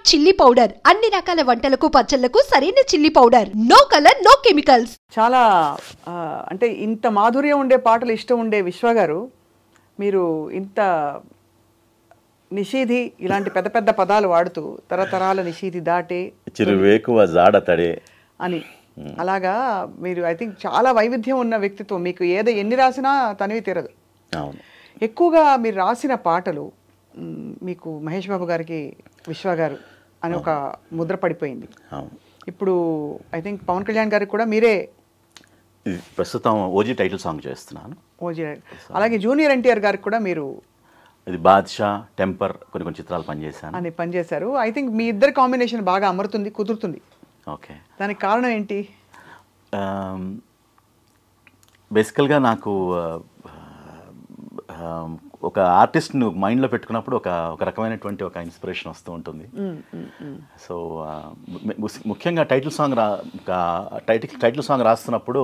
Chilli powder అన్ని రకాల వంటలకు పచ్చళ్లకు సరైన chilli powder. No colour no chemicals. చాలా అంటే ఇంత మాధుర్యం ఉండే పాటలు ఇష్టం ఉండే విశ్వ గారు, మీరు ఇంత నిషీధి ఇలాంటి పెద్ద పెద్ద పదాలు వాడుతూ తరతరాల నిషీధి దాటే చిరువేకువ జాడతడే అని అలాగా మీరు ఐ థింక్ చాలా వైవిధ్యం ఉన్న వ్యక్తిత్వం. మీకు ఎన్ని రాసినా తనివి తీరదు. అవును. ఎక్కువగా మీరు రాసిన పాటలు మీకు మహేష్ బాబు గారికి విశ్వ గారు అని ఒక ముద్ర పడిపోయింది. ఇప్పుడు ఐ థింక్ పవన్ కళ్యాణ్ గారికి కూడా మీరే ప్రస్తుతం ఓజీ టైటిల్ సాంగ్ చేస్తున్నాను. ఓజీ, అలాగే జూనియర్ ఎన్టీఆర్ గారికి కూడా మీరు ఇది బాద్షా, టెంపర్ కొన్ని చిత్రాలు పనిచేశారు. ఐ థింక్ మీ ఇద్దరి కాంబినేషన్ బాగా అమరుతుంది, కుదురుతుంది. ఓకే, దానికి కారణం ఏంటి? బేసికల్గా నాకు ఒక ఆర్టిస్ట్ను మైండ్లో పెట్టుకున్నప్పుడు ఒక రకమైనటువంటి ఒక ఇన్స్పిరేషన్ వస్తూ ఉంటుంది. సో ముఖ్యంగా టైటిల్ సాంగ్ రాస్తున్నప్పుడు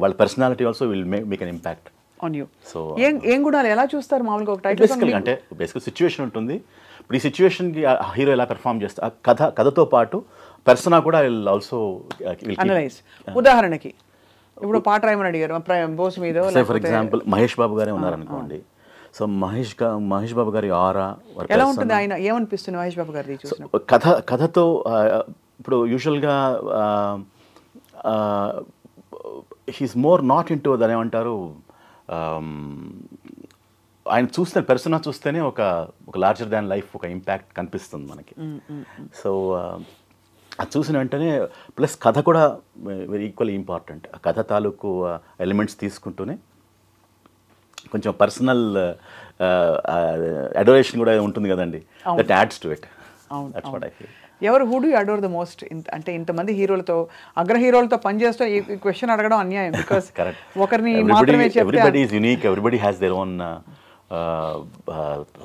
వాళ్ళ personality also will make an impact on you. So ఏం గుణాలు ఎలా చూస్తారు మామూలుగా ఒక టైటిల్ సాంగ్? అంటే బేసికల్ సిచ్యువేషన్ ఉంటుంది. ఇప్పుడు ఈ సిచ్యువేషన్కి హీరో ఎలా పెర్ఫామ్ చేస్తారు, కథతో పాటు పర్సనా కూడా ఆల్సో అనలైజ్. ఉదాహరణకి ఇప్పుడు పాట రాయమని అడిగారు బోస్ మీద, ఫర్ ఎగ్జాంపుల్ మహేష్ బాబు గారే ఉన్నారనుకోండి. సో మహేష్ బాబు గారి ఆరా ఎలా ఉంటుంది? ఆయన ఏమనిపిస్తుంది మహేష్ బాబు గారి చూసిన కథతో? ఇప్పుడు యూజువల్గా హీస్ మోర్ నాట్ ఇంటూ దాని ఏమంటారు, ఆయన చూస్తే పర్సనా చూస్తేనే ఒక లార్జర్ దాన్ లైఫ్ ఒక ఇంపాక్ట్ కనిపిస్తుంది మనకి. సో అది చూసిన వెంటనే ప్లస్ కథ కూడా వెరీ ఈక్వల్లీ ఇంపార్టెంట్. కథ తాలూకు ఎలిమెంట్స్ తీసుకుంటూనే కొంచెం పర్సనల్ అడోరేషన్ కూడా ఉంటుంది కదండి, that adds to it. That's what I feel. ఎవరు who do you adore the most? అంటే ఇంతమంది హీరోలతో, అగ్ర హీరోలతో పనిచేస్తూ ఈ క్వశ్చన్ అడగడం అన్యాయం. బికాస్ ఒకరిని మాత్రమే చెప్తే everybody is unique, everybody has their own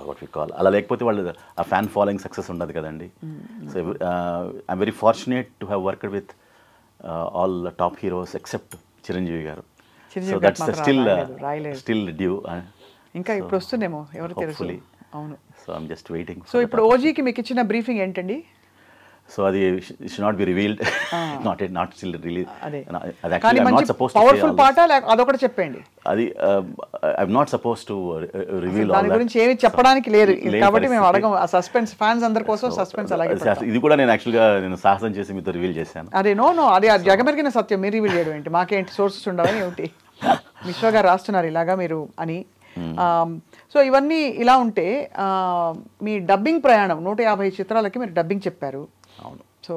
what we call. అలా లేకపోతే వాళ్ళు ఆ ఫ్యాన్ ఫాలోయింగ్ సక్సెస్ ఉండదు కదండి. So I'm very fortunate to have worked with all top heroes except Chiranjeevi garu. So that's still due. ఇంకా ఇప్పుడు వస్తుందేమో ఎవరు తెలుసు. అవును. So I'm just waiting. So ఇప్పుడు ఓజీకి మీకు ఇచ్చిన బ్రీఫింగ్ ఏంటండి? సో అది should not be revealed. not still released. అది actually I'm not supposed to. Powerful పాట అదొకటి చెప్పండి. అది I'm not supposed to reveal all that. దాని గురించి ఏమీ చెప్పడానికి లేదు కాబట్టి మేము అడగం. ఆ సస్పెన్స్ ఫ్యాన్స్ అందరి కోసం సస్పెన్స్ అలాగే. ఇది కూడా నేను యాక్చువల్గా సాహసం చేసి మీతో రివీల్ చేశాను. అదే నో అది జగమెరిగిన సత్యం. మీరు రివీల్ చేయడం ఏంటి? మాకేంటి సోర్సెస్ ఉండవని ఏమిటి? విశ్వ గారు రాస్తున్నారు ఇలాగా మీరు అని. సో ఇవన్నీ ఇలా ఉంటే మీ డబ్బింగ్ ప్రయాణం 150 చిత్రాలకి మీరు డబ్బింగ్ చెప్పారు. అవును. సో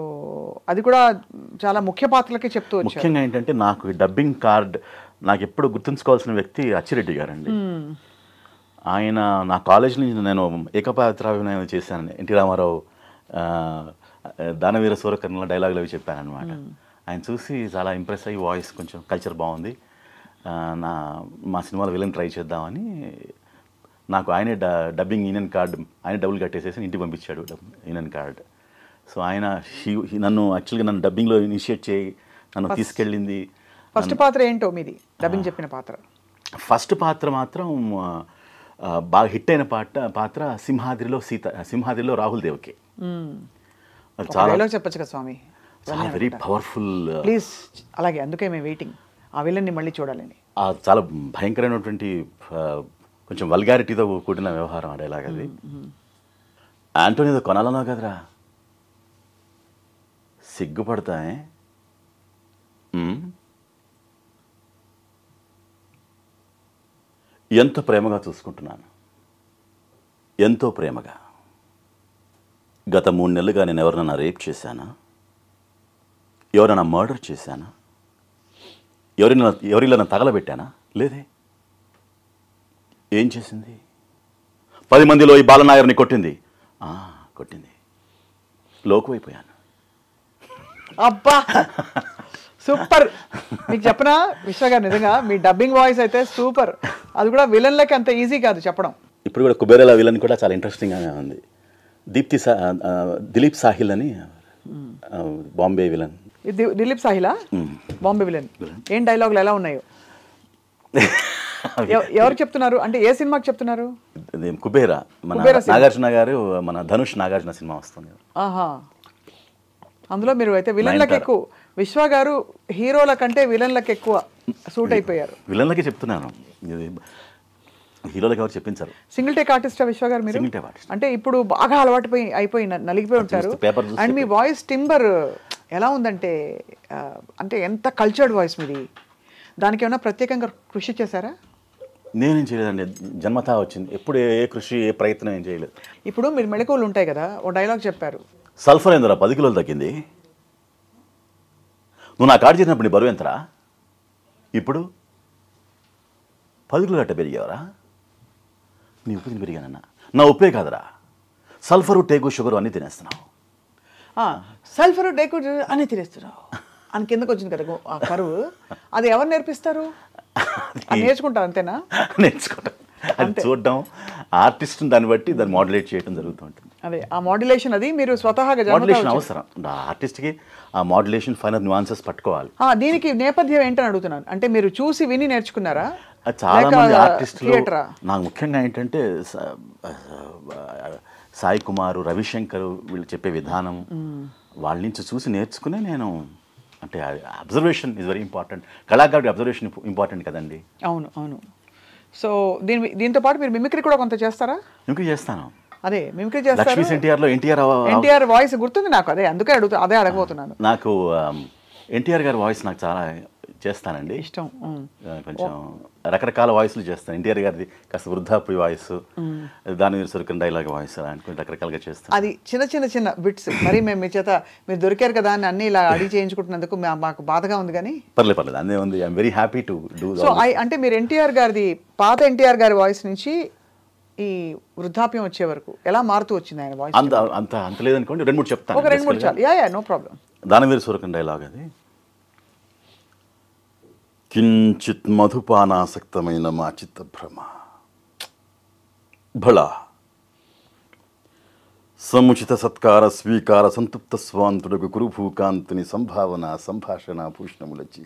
అది కూడా చాలా ముఖ్య పాత్రలకే చెప్తూ వచ్చారు. ముఖ్యంగా ఏంటంటే నాకు డబ్బింగ్ కార్డ్ నాకు ఎప్పుడు గుర్తుంచుకోవాల్సిన వ్యక్తి అచ్చిరెడ్డి గారండి. ఆయన నా కాలేజ్ నుంచి నేను ఏకపాత్రాభినయం చేశాను. ఎన్టీ రామారావు దానవీర సూరకర్ణలో డైలాగులు అవి చెప్పాను అనమాట. ఆయన చూసి చాలా ఇంప్రెస్ అయ్యి వాయిస్ కొంచెం కల్చర్ బాగుంది, మా సినిమాలో విలన్ ట్రై చేద్దామని నాకు ఆయనే డబ్బింగ్ యూనియన్ కార్డు ఆయన డబ్బులు కట్టేసేసి ఇంటికి పంపించాడు యూనియన్ కార్డ్. సో ఆయన నన్ను డబ్బింగ్లో ఇనిషియేట్ చేయి నన్ను తీసుకెళ్ళింది. ఫస్ట్ పాత్ర ఏంటో మీది డబ్బింగ్ చెప్పిన పాత్ర? ఫస్ట్ పాత్ర మాత్రం బాగా హిట్ అయిన పాత్ర సింహాద్రిలో రాహుల్ దేవ్కి. చాలా చెప్పచ్చు కదా స్వామి. Very powerful. ప్లీజ్. అలాగే అందుకే మేము వెయిటింగ్ ఆ విలన్ని మళ్ళీ చూడాలని. చాలా భయంకరమైనటువంటి కొంచెం వల్గారిటీతో కూడిన వ్యవహారం ఆడేలాగా అది. ఆంటోనీతో కొనాలన్నా కదరా, సిగ్గుపడతానే. ఎంతో ప్రేమగా చూసుకుంటున్నాను, ఎంతో ప్రేమగా. గత 3 నెలలుగా నేను ఎవరినైనా రేప్ చేశానా? ఎవరైనా మర్డర్ చేశానా? ఎవరిలో తగలబెట్టానా? లేదే. ఏం చేసింది? 10 మందిలో ఈ బాలనాయర్ని కొట్టింది. లోకువైపోయాను. అబ్బా సూపర్. మీకు చెప్పనా విశ్వ గారు, నిజంగా మీ డబ్బింగ్ వాయిస్ అయితే సూపర్. అది కూడా విలన్లకి అంత ఈజీ కాదు చెప్పడం. ఇప్పుడు కూడా కుబేరాల విలన్ కూడా చాలా ఇంట్రెస్టింగ్గానే ఉంది. దిలీప్ సాహిల్ అని బాంబే విలన్. దిలీప్ సాహిలా బాంబే విలన్? ఏం డైలాగులు ఎలా ఉన్నాయో? ఎవరు చెప్తున్నారు అంటే ఏ సినిమాకి చెప్తున్నారు? కుబేరా, మన నాగార్జున గారు, మన ధనుష్ నాగార్జున సినిమా వస్తుంది. ఆహా, అందులో మీరు అయితే విలన్లకు ఎక్కువ, విశ్వ గారు హీరోల కంటే విలన్లకు ఎక్కువ సూట్ అయిపోయారు. విలన్లకి చెప్తున్నాను, హీరోలకు ఎవరు చెప్పించారు. సింగిల్ టేక్ ఆర్టిస్టా విశ్వ గారు మీరు? Single take artist. అంటే ఇప్పుడు బాగా అయిపోయి నలిగిపోయి ఉంటారు. అండ్ మీ వాయిస్ టింబర్ ఎలా ఉందంటే, అంటే ఎంత కల్చర్డ్ వాయిస్ మీది, దానికి ఏమైనా ప్రత్యేకంగా కృషి చేశారా? నేనేం చేయలేదండి, జన్మతా వచ్చింది. ఎప్పుడు ఏ కృషి ఏ ప్రయత్నం ఏం చేయలేదు. ఇప్పుడు మీరు మెళకువలు ఉంటాయి కదా, ఓ డైలాగ్ చెప్పారు, సల్ఫర్ ఎంతరా 10 కిలోలు తగ్గింది, నువ్వు నా కాడు చేసినప్పుడు నీ బరువు ఎంతరా, ఇప్పుడు 10 కిలోలు అట్ట పెరిగావరా, నీ ఉప్పు తిని పెరిగానన్నా, నా ఉప్పే కాదరా, సల్ఫరు టేకు షుగరు అన్నీ తినేస్తున్నావు. సల్ఫర్ డేకు అని తినేస్తున్నావు అని కిందకు వచ్చింది కదా ఆ కరువు, అది ఎవరు నేర్పిస్తారు? నేర్చుకుంటారు అంతేనా? నేర్చుకుంటాం, అది చూడడం, ఆర్టిస్ట్ దాన్ని బట్టి దాన్ని మాడ్యులేట్ చేయడం జరుగుతూ ఉంటుంది. అదే ఆ మాడ్యులేషన్, అది మీరు స్వతహాగా మాడ్యులేషన్ అవసరం, ఆర్టిస్ట్కి ఆ మాడ్యులేషన్ ఫైనల్ న్యూయాన్సెస్ పట్టుకోవాలి. దీనికి నేపథ్యం ఏంటని అడుగుతున్నాను, అంటే మీరు చూసి విని నేర్చుకున్నారా? చాలా మంది ఆర్టిస్టులు, నాకు ముఖ్యంగా ఏంటంటే సాయి కుమారు, రవిశంకర్ వీళ్ళు చెప్పే విధానం, వాళ్ళ నుంచి చూసి నేర్చుకునే నేను, అంటే అబ్జర్వేషన్ ఈజ్ వెరీ ఇంపార్టెంట్. కళాకారుడి అబ్జర్వేషన్ ఇంపార్టెంట్ కదండి. అవును అవును. సో దీంతో పాటు మీరు మిమిక్రీ కూడా కొంత చేస్తారా? మిమిక్రీ చేస్తాను. అదే మిమిక్రీ చేస్తారు. లక్ష్మీ ఎన్టీఆర్లో ఎన్టీఆర్ వాయిస్ గుర్తుంది నాకు, అందుకే అదే అడగబోతున్నాను. నాకు ఎన్టీఆర్ గారి వాయిస్ నాకు చాలా చేస్తానండి, ఇష్టం. కొంచెం రకరకాల వాయిస్లు చేస్తాను. ఎన్టీఆర్ గారిది కాస్త వృద్ధాప్య వాయిస్, దాని మీద సరుకుని డైలాగ్ వాయిస్, అలాంటి రకరకాలుగా చేస్తాను. అది చిన్న బిట్స్, మరి మేము మీ చేత మీరు దొరికారు కదా అని అన్ని ఇలా అడిగి చేయించుకుంటున్నందుకు మాకు బాధగా ఉంది, కానీ పర్లేదు అదే ఉంది. I'm very happy to do. So అంటే మీరు ఎన్టీఆర్ గారిది, పాత ఎన్టీఆర్ గారి వాయిస్ నుంచి ఈ వృద్ధాప్యం వచ్చే వరకు ఎలా మారుతూ వచ్చింది ఆయన వాయిస్? అంత లేదనుకోండి, 2-3 చెప్తాను. ఒక 2-3 చాలు. Yeah no problem. దానవీర సూరకం డైలాగ్ అది. కించిత్ మధుపానాసక్తమైన మా చిత్తభ్రమ భళ సముచిత సత్కార స్వీకార సంతృప్త స్వాంతుడకు కురుభూకాంతుని సంభావన సంభాషణ భూషణములచి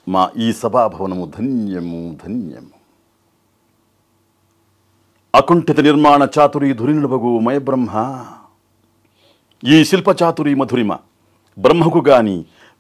మా ఈ సభాభవనము ధన్యము ధన్యము. అకుంఠిత నిర్మాణ చాతురీ ధురినుబగు మయ బ్రహ్మ, ఈ శిల్ప చాతురీ మధురిమ బ్రహ్మకు గాని